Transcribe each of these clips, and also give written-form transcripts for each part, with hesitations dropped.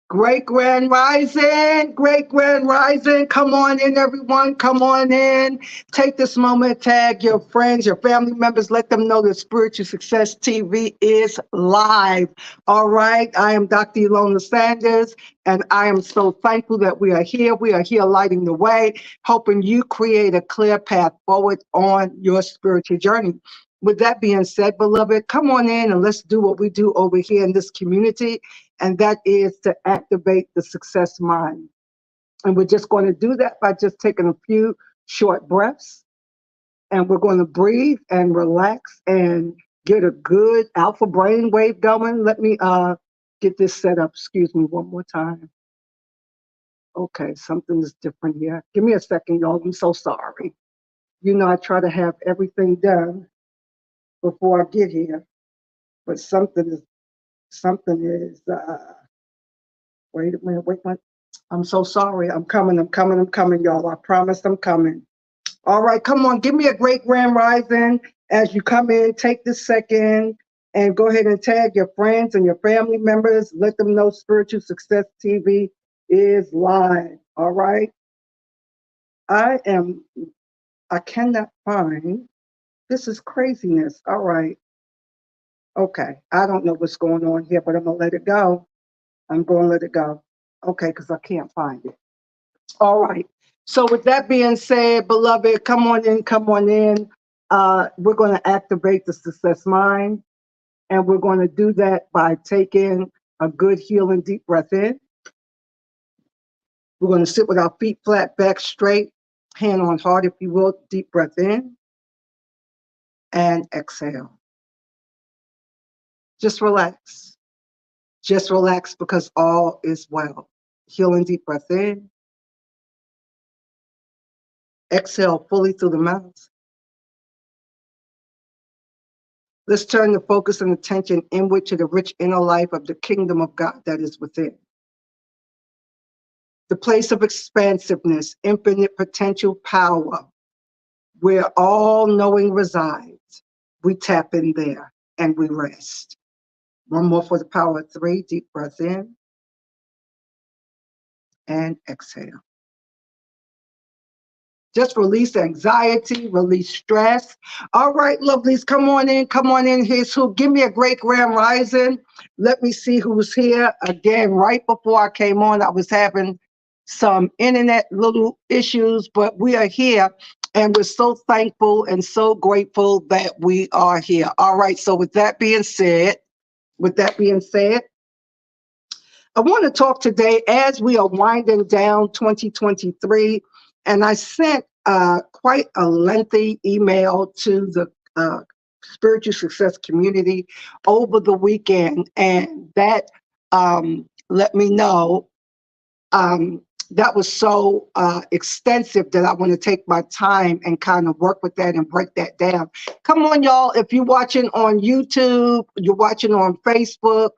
Great Grand Rising, Great Grand Rising. Come on in, everyone. Come on in. Take this moment, tag your friends, your family members. Let them know that Spiritual Success TV is live. All right. I am Dr. Ilona Sanders, and I am so thankful that we are here. We are here lighting the way, helping you create a clear path forward on your spiritual journey. With that being said, beloved, come on in and let's do what we do over here in this community, and that is to activate the success mind. And we're just going to do that by just taking a few short breaths, and we're going to breathe and relax and get a good alpha brain wave going. Let me get this set up. Excuse me one more time. Okay, something is different here. Give me a second, y'all. I'm so sorry. You know, I try to have everything done before I get here, but something is wait a minute, wait a minute. I'm so sorry. I'm coming, y'all. I promise I'm coming. All right, come on, give me a great grand rising as you come in. Take this second and go ahead and tag your friends and your family members. Let them know Spiritual Success TV is live. All right. I cannot find, this is craziness. All right. Okay. I don't know what's going on here, but I'm going to let it go. I'm going to let it go. Okay, because I can't find it. All right. So with that being said, beloved, come on in, come on in. We're going to activate the success mind, and we're going to do that by taking a good healing deep breath in. We're going to sit with our feet flat, back straight, hand on heart, if you will. Deep breath in and exhale. Just relax. Just relax because all is well. Healing deep breath in. Exhale fully through the mouth. Let's turn the focus and attention inward to the rich inner life of the kingdom of God that is within. The place of expansiveness, infinite potential power, where all knowing resides. We tap in there and we rest. One more for the power of 3. Deep breath in and exhale. Just release anxiety, release stress. All right, lovelies, come on in, come on in. Here's who. Give me a great grand rising. Let me see who's here. Again, right before I came on, I was having some internet little issues, but we are here, and we're so thankful and so grateful that we are here. All right, so with that being said, I want to talk today as we are winding down 2023, and I sent quite a lengthy email to the spiritual success community over the weekend, and that let me know that was so extensive that I want to take my time and kind of work with that and break that down. Come on, y'all. If you're watching on YouTube, you're watching on Facebook,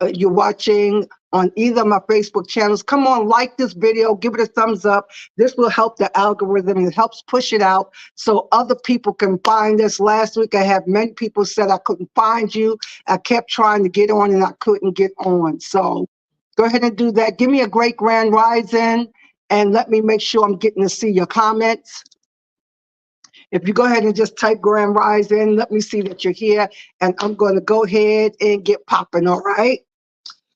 you're watching on either of my Facebook channels, come on, like this video, give it a thumbs up. This will help the algorithm. It helps push it out so other people can find this. Last week, I had many people said I couldn't find you. I kept trying to get on and I couldn't get on. So go ahead and do that. Give me a great grand rising, and let me make sure I'm getting to see your comments. If you go ahead and just type grand rising, let me see that you're here, and I'm going to go ahead and get popping, all right?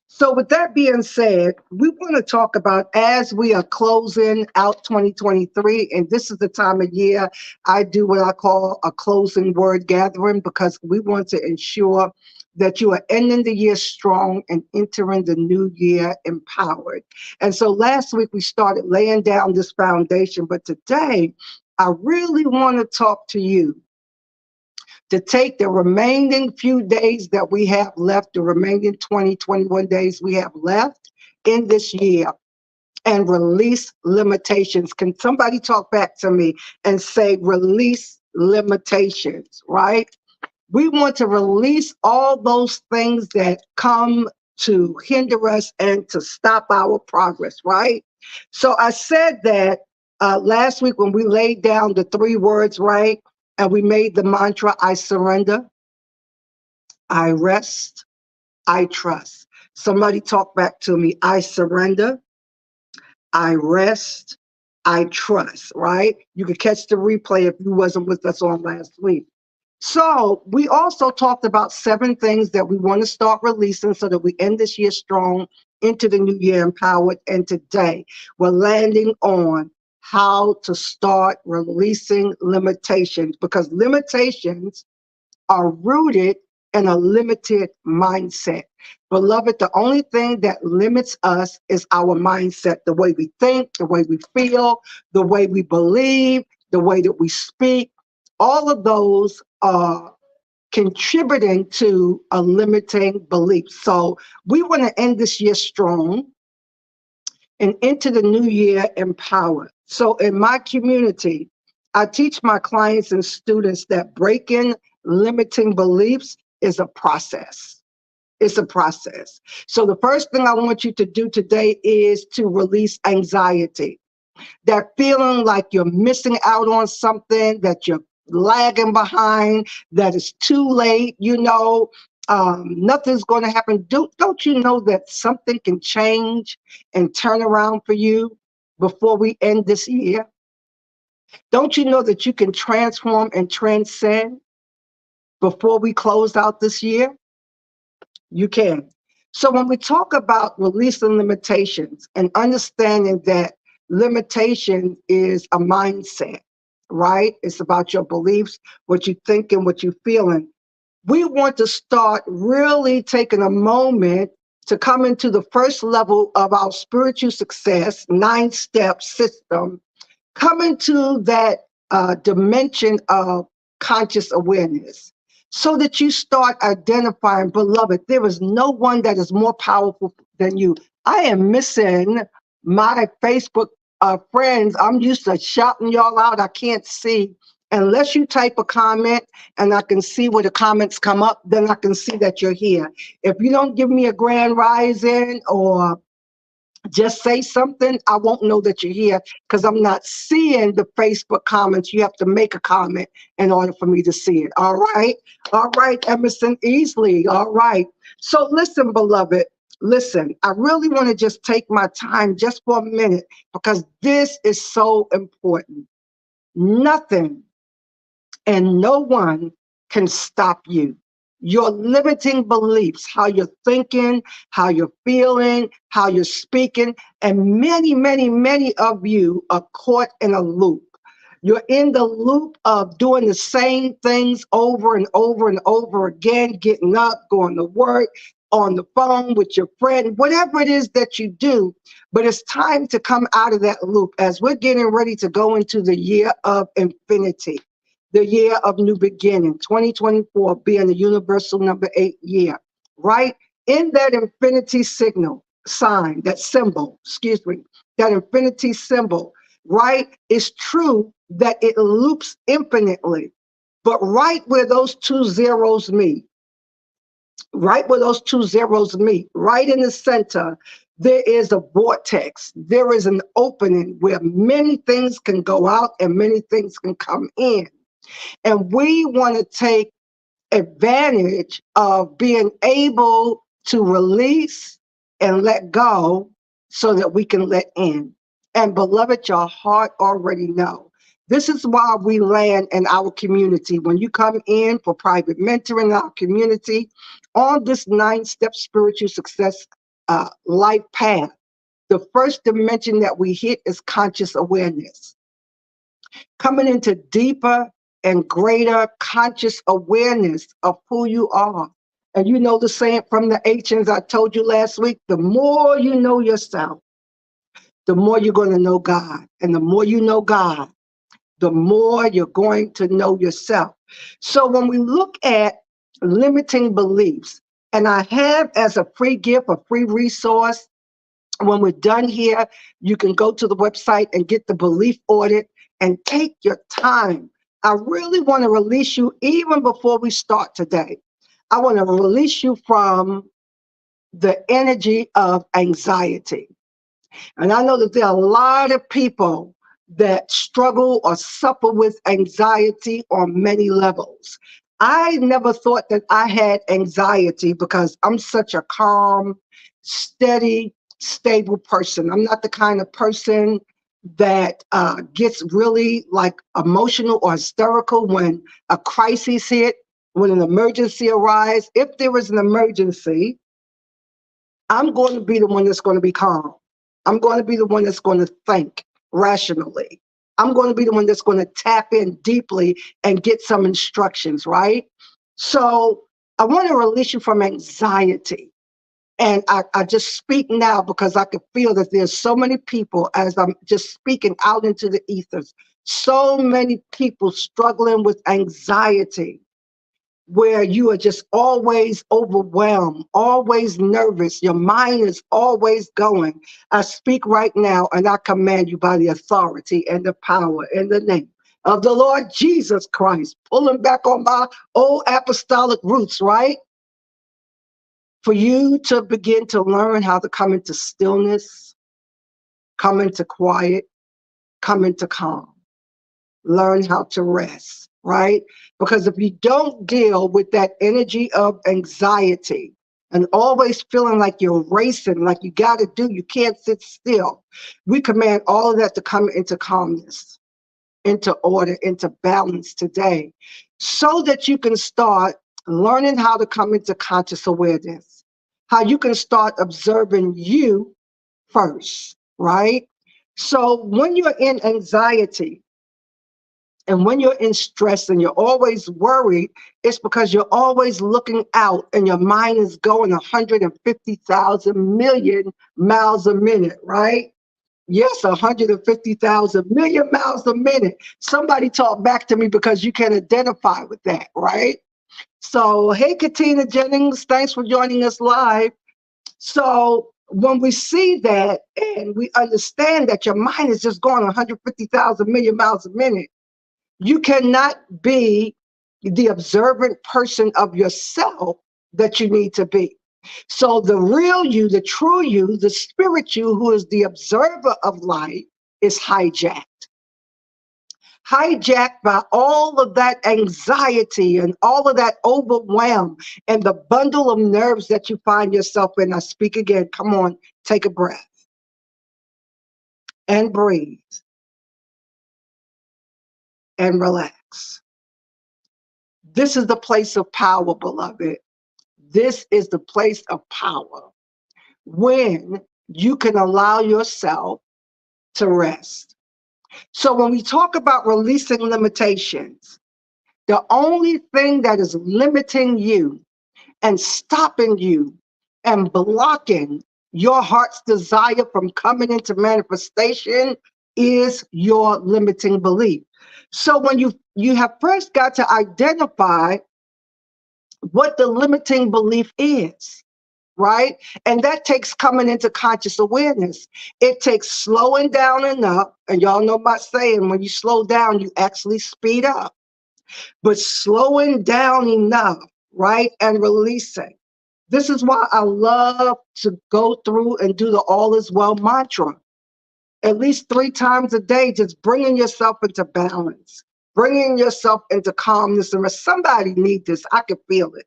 So with that being said, we want to talk about, as we are closing out 2023, and this is the time of year I do what I call a closing word gathering, because we want to ensure that you are ending the year strong and entering the new year empowered. And so last week we started laying down this foundation, but today I really want to talk to you to take the remaining few days that we have left, the remaining 21 days we have left in this year, and release limitations. Can somebody talk back to me and say release limitations, right? We want to release all those things that come to hinder us and to stop our progress, right? So I said that last week when we laid down the 3 words, right? And we made the mantra, I surrender, I rest, I trust. Somebody talk back to me. I surrender, I rest, I trust, right? You can catch the replay if you wasn't with us on last week. So we also talked about 7 things that we want to start releasing so that we end this year strong into the new year empowered. And today we're landing on how to start releasing limitations, because limitations are rooted in a limited mindset. Beloved, the only thing that limits us is our mindset, the way we think, the way we feel, the way we believe, the way that we speak. All of those are contributing to a limiting belief. So we want to end this year strong and into the new year empowered. So in my community, I teach my clients and students that breaking limiting beliefs is a process. It's a process. So the first thing I want you to do today is to release anxiety. That feeling like you're missing out on something, that you're lagging behind, that it's too late, nothing's going to happen. Don't you know that something can change and turn around for you before we end this year? Don't you know that you can transform and transcend before we close out this year? You can. So when we talk about releasing limitations and understanding that limitation is a mindset, right? It's about your beliefs, what you think and what you're feeling. We want to start really taking a moment to come into the first level of our spiritual success 9-step system, come into that dimension of conscious awareness so that you start identifying, beloved, there is no one that is more powerful than you. I am missing my Facebook friends. I'm used to shouting y'all out. I can't see. Unless you type a comment and I can see where the comments come up, then I can see that you're here. If you don't give me a grand rising or just say something, I won't know that you're here because I'm not seeing the Facebook comments. You have to make a comment in order for me to see it. All right. All right, Emerson Easley. All right. So listen, beloved, listen, I really want to just take my time just for a minute because this is so important. Nothing and no one can stop you. Your limiting beliefs, how you're thinking, how you're feeling, how you're speaking, and many, many, many of you are caught in a loop. You're in the loop of doing the same things over and over and over again, getting up, going to work, on the phone with your friend, whatever it is that you do. But it's time to come out of that loop as we're getting ready to go into the year of infinity, the year of new beginning, 2024 being the universal number 8 year, right? In that infinity signal, sign, that symbol, excuse me, that infinity symbol, right? It's true that it loops infinitely, but right where those 2 zeros meet, right where those 2 zeros meet, right in the center, there is a vortex. There is an opening where many things can go out and many things can come in. And we want to take advantage of being able to release and let go so that we can let in. And beloved, your heart already know. This is why we land in our community. When you come in for private mentoring in our community on this 9-step spiritual success life path, the first dimension that we hit is conscious awareness, coming into deeper and greater conscious awareness of who you are. And you know the saying from the ancients I told you last week, the more you know yourself, the more you're going to know God. And the more you know God, the more you're going to know yourself. So when we look at limiting beliefs, and I have as a free gift, a free resource, when we're done here, you can go to the website and get the belief audit and take your time. I really want to release you even before we start today. I want to release you from the energy of anxiety. And I know that there are a lot of people that struggle or suffer with anxiety on many levels. I never thought that I had anxiety because I'm such a calm, steady, stable person. I'm not the kind of person that gets really like emotional or hysterical when a crisis hit, when an emergency arises. If there is an emergency, I'm going to be the one that's going to be calm. I'm going to be the one that's going to think rationally. I'm going to be the one that's going to tap in deeply and get some instructions, right? So I want to release you from anxiety. And I just speak now because I can feel that there's so many people, as I'm just speaking out into the ethers, so many people struggling with anxiety, where you are just always overwhelmed, always nervous. Your mind is always going. I speak right now and I command you by the authority and the power in the name of the Lord Jesus Christ, pulling back on my old apostolic roots, right? For you to begin to learn how to come into stillness, come into quiet, come into calm. Learn how to rest, right? Because if you don't deal with that energy of anxiety and always feeling like you're racing, like you got to do, you can't sit still, we command all of that to come into calmness, into order, into balance today, so that you can start learning how to come into conscious awareness, how you can start observing you first, right? So when you're in anxiety, and when you're in stress and you're always worried, it's because you're always looking out and your mind is going 150,000 million miles a minute, right? Yes, 150,000 million miles a minute. Somebody talk back to me because you can identify with that, right? So, hey, Katina Jennings, thanks for joining us live. So, when we see that and we understand that your mind is just going 150,000 million miles a minute, you cannot be the observant person of yourself that you need to be. So the real you, the true you, the spirit you, who is the observer of life, is hijacked. Hijacked by all of that anxiety and all of that overwhelm and the bundle of nerves that you find yourself in. I speak again. Come on, take a breath and breathe and relax. This is the place of power, beloved. This is the place of power when you can allow yourself to rest. So when we talk about releasing limitations, the only thing that is limiting you and stopping you and blocking your heart's desire from coming into manifestation is your limiting belief. So when you have first got to identify what the limiting belief is, right? And that takes coming into conscious awareness. It takes slowing down enough, and y'all know my saying, when you slow down, you actually speed up. But slowing down enough, right? And releasing. This is why I love to go through and do the all is well mantra at least 3 times a day, just bringing yourself into balance, bringing yourself into calmness. And somebody need this. I can feel it.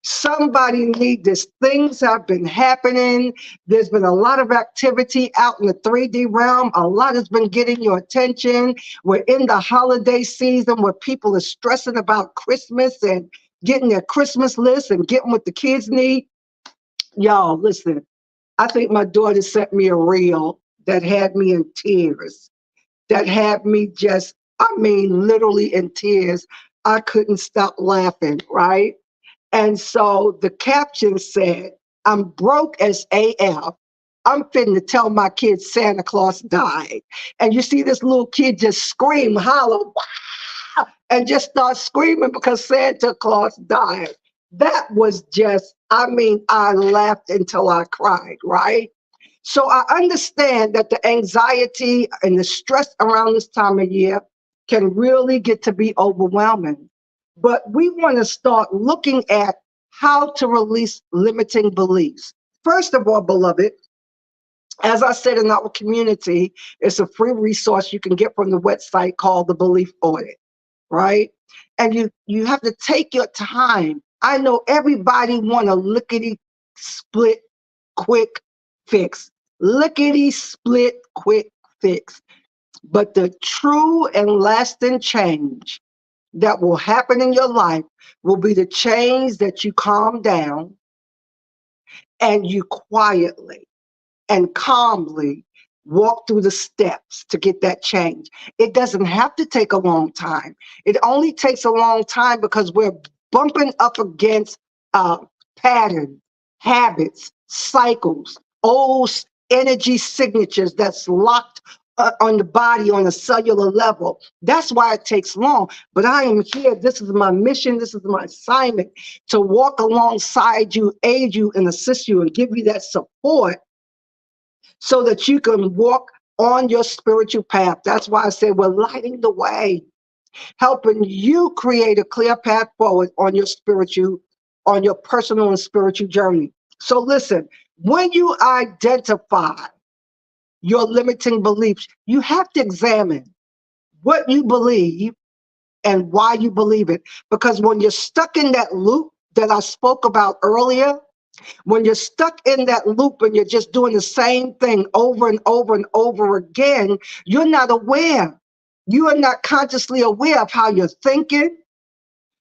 Somebody need this. Things have been happening. There's been a lot of activity out in the 3D realm. A lot has been getting your attention. We're in the holiday season where people are stressing about Christmas and getting their Christmas list and getting what the kids need. Y'all, listen, I think my daughter sent me a reel that had me in tears, that had me just, I mean, literally in tears. I couldn't stop laughing, right? And so the caption said, I'm broke as AF. I'm fitting to tell my kids Santa Claus died. And you see this little kid just scream, holler, wow, and just start screaming because Santa Claus died. That was just, I mean, I laughed until I cried, right? So I understand that the anxiety and the stress around this time of year can really get to be overwhelming. But we want to start looking at how to release limiting beliefs. First of all, beloved, as I said in our community, it's a free resource you can get from the website called the Belief Audit, right? And you have to take your time. I know everybody want a lickety split quick fix. Lickety split quick fix. But the true and lasting change that will happen in your life will be the change that you calm down and you quietly and calmly walk through the steps to get that change. It doesn't have to take a long time. It only takes a long time because we're bumping up against patterns, habits, cycles, old energy signatures that's locked on the body on a cellular level. That's why it takes long. But I am here. This is my mission. This is my assignment to walk alongside you, aid you, and assist you and give you that support so that you can walk on your spiritual path. That's why I say we're lighting the way, helping you create a clear path forward on your personal and spiritual journey. So listen, when you identify your limiting beliefs, you have to examine what you believe and why you believe it. Because when you're stuck in that loop that I spoke about earlier, when you're stuck in that loop and you're just doing the same thing over and over and over again, you're not aware. You are not consciously aware of how you're thinking,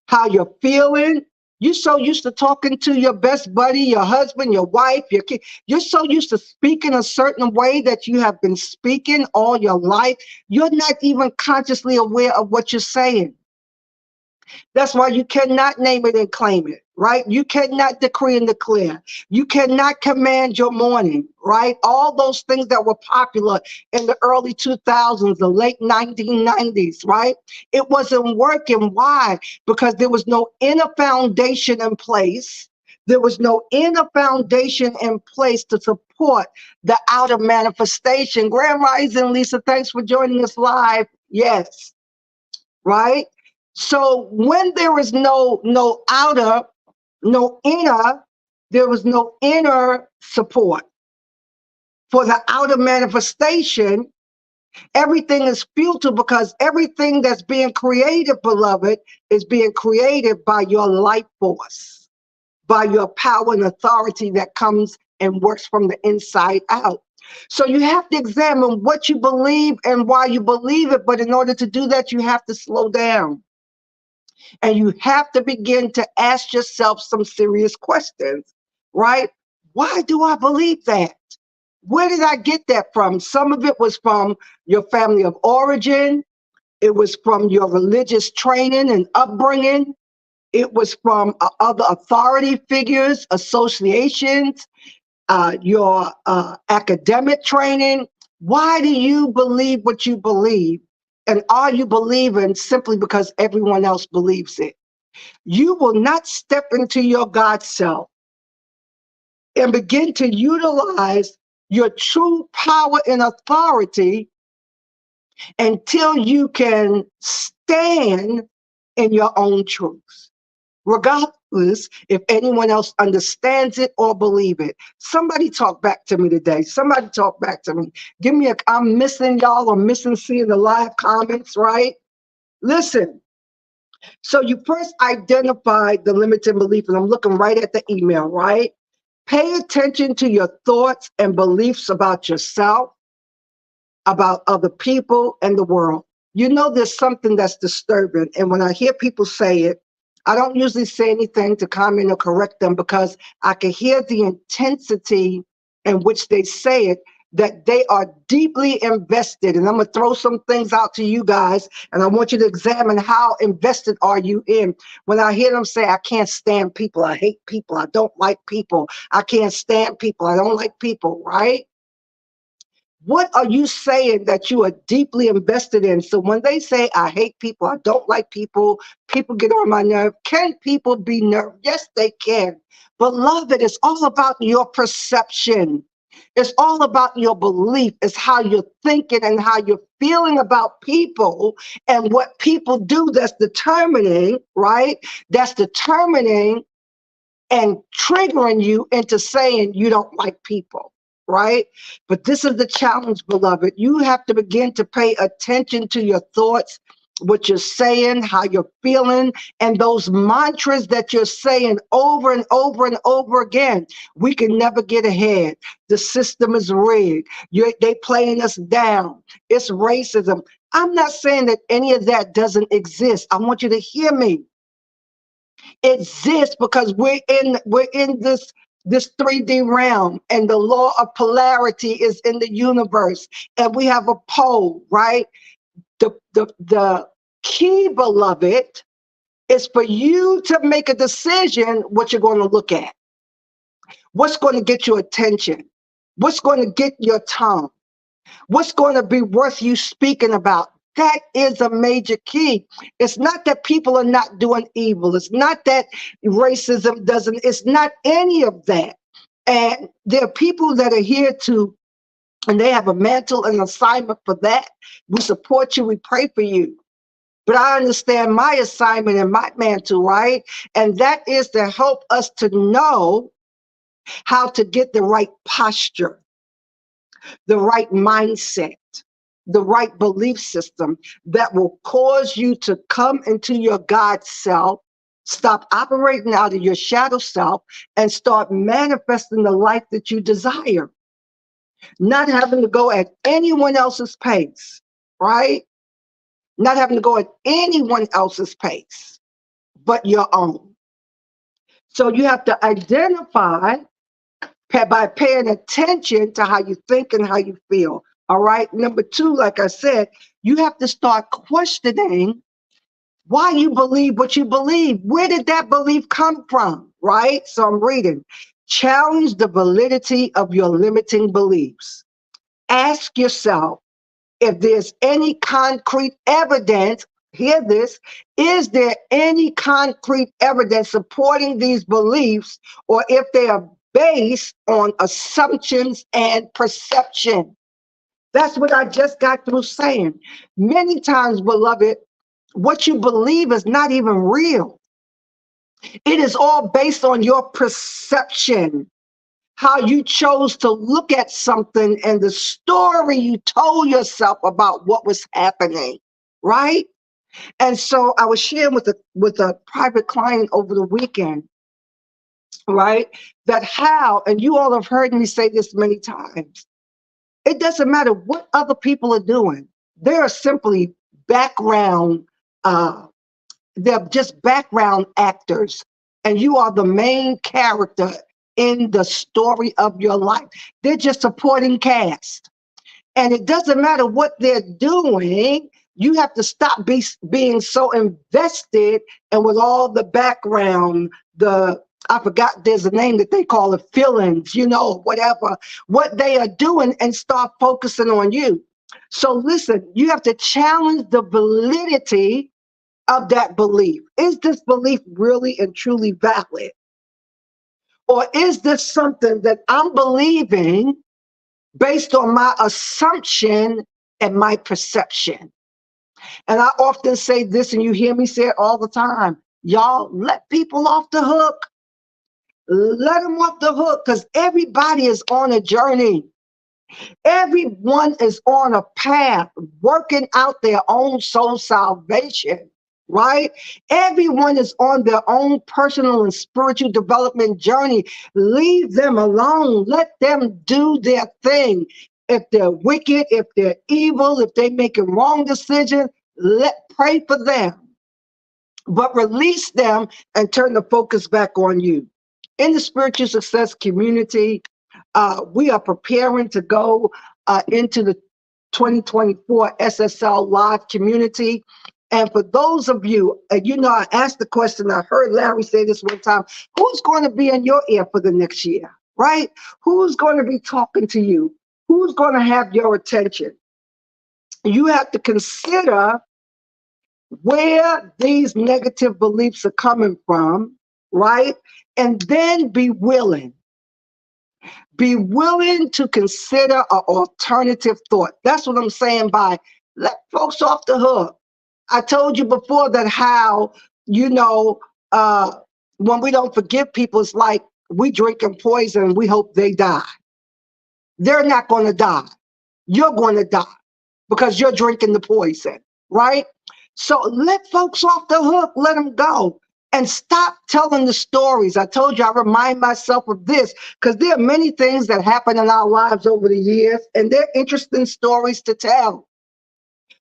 how you're feeling. You're so used to talking to your best buddy, your husband, your wife, your kid. You're so used to speaking a certain way that you have been speaking all your life. You're not even consciously aware of what you're saying. That's why you cannot name it and claim it, right? You cannot decree and declare. You cannot command your morning, right? All those things that were popular in the early 2000s, the late 1990s, right? It wasn't working. Why? Because there was no inner foundation in place. There was no inner foundation in place to support the outer manifestation. Grand Rising, Lisa, thanks for joining us live. Yes, right? So when there is no outer, no inner, there was no inner support for the outer manifestation. Everything is futile because everything that's being created, beloved, is being created by your life force, by your power and authority that comes and works from the inside out. So you have to examine what you believe and why you believe it. But in order to do that, you have to slow down. And you have to begin to ask yourself some serious questions, right? Why do I believe that? Where did I get that from? Some of it was from your family of origin. It was from your religious training and upbringing. It was from other authority figures, associations, your academic training. Why do you believe what you believe? And are you believing simply because everyone else believes it? You will not step into your God self and begin to utilize your true power and authority until you can stand in your own truth, regardless if anyone else understands it or believe it. Somebody talk back to me today. Somebody talk back to me. Give me I'm missing y'all. I'm missing seeing the live comments, right? Listen. So you first identify the limiting belief, and I'm looking right at the email, right? Pay attention to your thoughts and beliefs about yourself, about other people, and the world. You know, there's something that's disturbing. And when I hear people say it, I don't usually say anything to comment or correct them because I can hear the intensity in which they say it, that they are deeply invested. And I'm going to throw some things out to you guys, and I want you to examine how invested are you in. When I hear them say, I can't stand people, I hate people, I don't like people, I can't stand people, I don't like people, right? What are you saying that you are deeply invested in? So when they say, I hate people, I don't like people, people get on my nerve, can people be nervous? Yes, they can. Beloved, it's all about your perception. It's all about your belief. It's how you're thinking and how you're feeling about people and what people do that's determining, right? That's determining and triggering you into saying you don't like people, right? But this is the challenge, beloved. You have to begin to pay attention to your thoughts what you're saying, how you're feeling, and those mantras that you're saying over and over and over again. We can never get ahead. The system is rigged. They playing us down. It's racism. I'm not saying that any of that doesn't exist. I want you to hear me. It exists because we're in this 3D realm, and the law of polarity is in the universe, and we have a pole, right? The key, beloved, is for you to make a decision what you're going to look at, what's going to get your attention, what's going to get your tongue, what's going to be worth you speaking about. That is a major key. It's not that people are not doing evil. It's not that racism doesn't, it's not any of that. And there are people that are here to, and they have a mantle and assignment for that. We support you. We pray for you. But I understand my assignment and my mantle, right? And that is to help us to know how to get the right posture, the right mindset, the right belief system that will cause you to come into your God self, stop operating out of your shadow self, and start manifesting the life that you desire. Not having to go at anyone else's pace, right? Not having to go at anyone else's pace, but your own. So you have to identify by paying attention to how you think and how you feel. All right. Number two, like I said, you have to start questioning why you believe what you believe. Where did that belief come from? Right. So I'm reading. Challenge the validity of your limiting beliefs. Ask yourself if there's any concrete evidence. Hear this. Is there any concrete evidence supporting these beliefs, or if they are based on assumptions and perception? That's what I just got through saying. Many times, beloved, what you believe is not even real. It is all based on your perception, how you chose to look at something and the story you told yourself about what was happening, right? And so I was sharing with a private client over the weekend, right? That how, and you all have heard me say this many times, it doesn't matter what other people are doing. They are simply background, they're just background actors, and you are the main character in the story of your life. They're just supporting cast. And it doesn't matter what they're doing. You have to stop being so invested and with all the background, I forgot there's a name that they call it, feelings, whatever, what they are doing, and start focusing on you. So listen, you have to challenge the validity of that belief. Is this belief really and truly valid? Or is this something that I'm believing based on my assumption and my perception? And I often say this, and you hear me say it all the time. Y'all, let people off the hook. Let them off the hook, because everybody is on a journey. Everyone is on a path working out their own soul salvation, right? Everyone is on their own personal and spiritual development journey. Leave them alone. Let them do their thing. If they're wicked, if they're evil, if they're making wrong decisions, pray for them. But release them and turn the focus back on you. In the spiritual success community, we are preparing to go into the 2024 SSL Live community. And for those of you, I asked the question, I heard Larry say this one time, who's going to be in your ear for the next year, right? Who's going to be talking to you? Who's going to have your attention? You have to consider where these negative beliefs are coming from, right? And then be willing to consider an alternative thought. That's what I'm saying by let folks off the hook. I told you before that how, when we don't forgive people, it's like we drinking poison, we hope they die. They're not going to die. You're going to die because you're drinking the poison, right? So let folks off the hook, let them go. And stop telling the stories. I told you I remind myself of this because there are many things that happen in our lives over the years, and they're interesting stories to tell.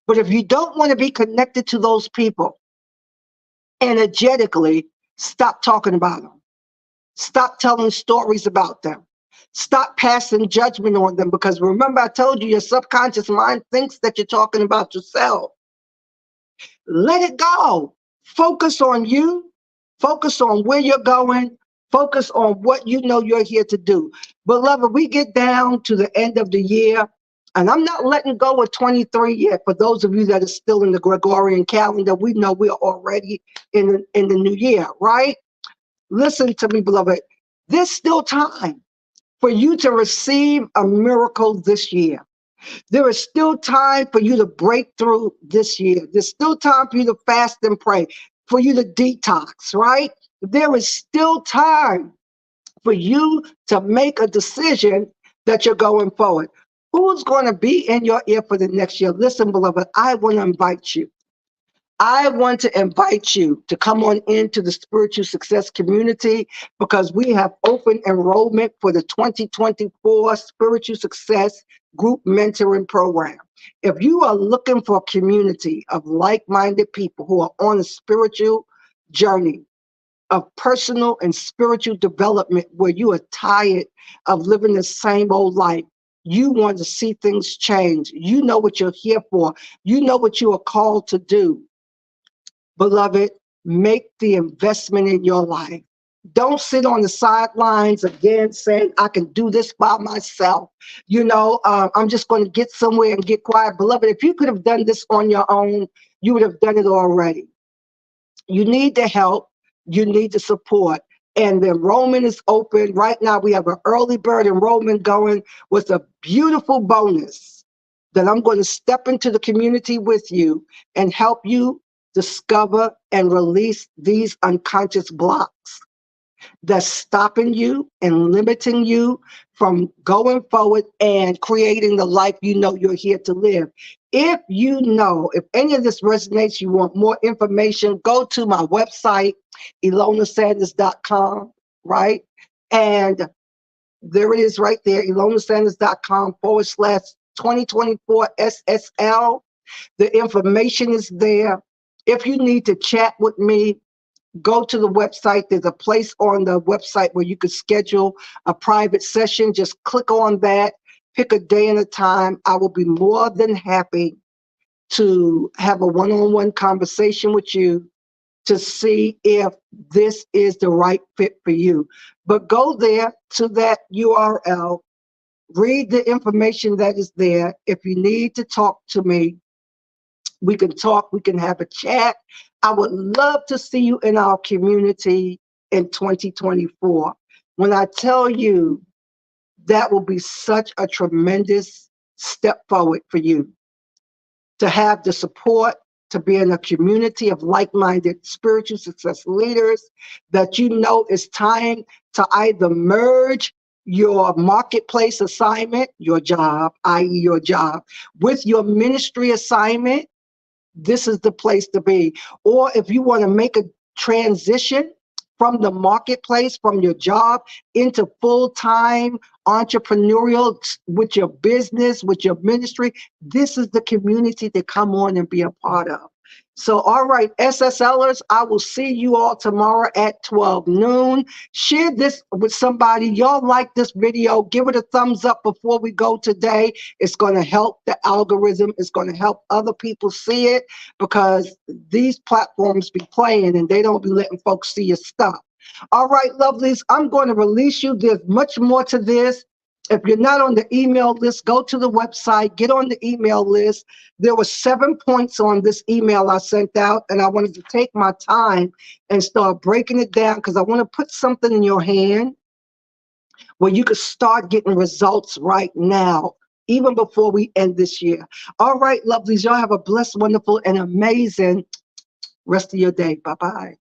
But if you don't want to be connected to those people energetically, stop talking about them. Stop telling stories about them. Stop passing judgment on them because remember, I told you your subconscious mind thinks that you're talking about yourself. Let it go. Focus on you. Focus on where you're going. Focus on what you know you're here to do. Beloved, we get down to the end of the year, and I'm not letting go of 23 yet. For those of you that are still in the Gregorian calendar, we know we're already in the new year, right? Listen to me, beloved. There's still time for you to receive a miracle this year. There is still time for you to break through this year. There's still time for you to fast and pray, for you to detox, right? There is still time for you to make a decision that you're going forward. Who's going to be in your ear for the next year? Listen, beloved, I want to invite you. I want to invite you to come on into the Spiritual Success community because we have open enrollment for the 2024 Spiritual Success Group Mentoring Program. If you are looking for a community of like-minded people who are on a spiritual journey of personal and spiritual development where you are tired of living the same old life, you want to see things change. You know what you're here for. You know what you are called to do. Beloved, make the investment in your life. Don't sit on the sidelines again saying, I can do this by myself. I'm just going to get somewhere and get quiet. Beloved, if you could have done this on your own, you would have done it already. You need the help. You need the support. And the enrollment is open. Right now, we have an early bird enrollment going with a beautiful bonus that I'm going to step into the community with you and help you discover and release these unconscious blocks that's stopping you and limiting you from going forward and creating the life you know you're here to live. If any of this resonates, you want more information, go to my website, ilonasanders.com, right? And there it is right there, ilonasanders.com/2024 SSL. The information is there. If you need to chat with me, go to the website. There's a place on the website where you could schedule a private session. Just click on that, pick a day and a time. I will be more than happy to have a one-on-one conversation with you to see if this is the right fit for you. But go there to that URL, read the information that is there. If you need to talk to me, we can talk, we can have a chat. I would love to see you in our community in 2024. When I tell you, that will be such a tremendous step forward for you to have the support, to be in a community of like-minded spiritual success leaders that you know it's time to either merge your marketplace assignment, your job, i.e. your job, with your ministry assignment. This is the place to be. Or if you want to make a transition from the marketplace, from your job into full-time entrepreneurial with your business, with your ministry, this is the community to come on and be a part of. So, all right, SSLers, I will see you all tomorrow at 12 noon. Share this with somebody. Y'all like this video, give it a thumbs up before we go today. It's going to help the algorithm. It's going to help other people see it because these platforms be playing and they don't be letting folks see your stuff. All right, lovelies, I'm going to release you. There's much more to this. If you're not on the email list, go to the website, get on the email list. There were 7 points on this email I sent out, and I wanted to take my time and start breaking it down because I want to put something in your hand where you could start getting results right now, even before we end this year. All right, lovelies, y'all have a blessed, wonderful, and amazing rest of your day. Bye-bye.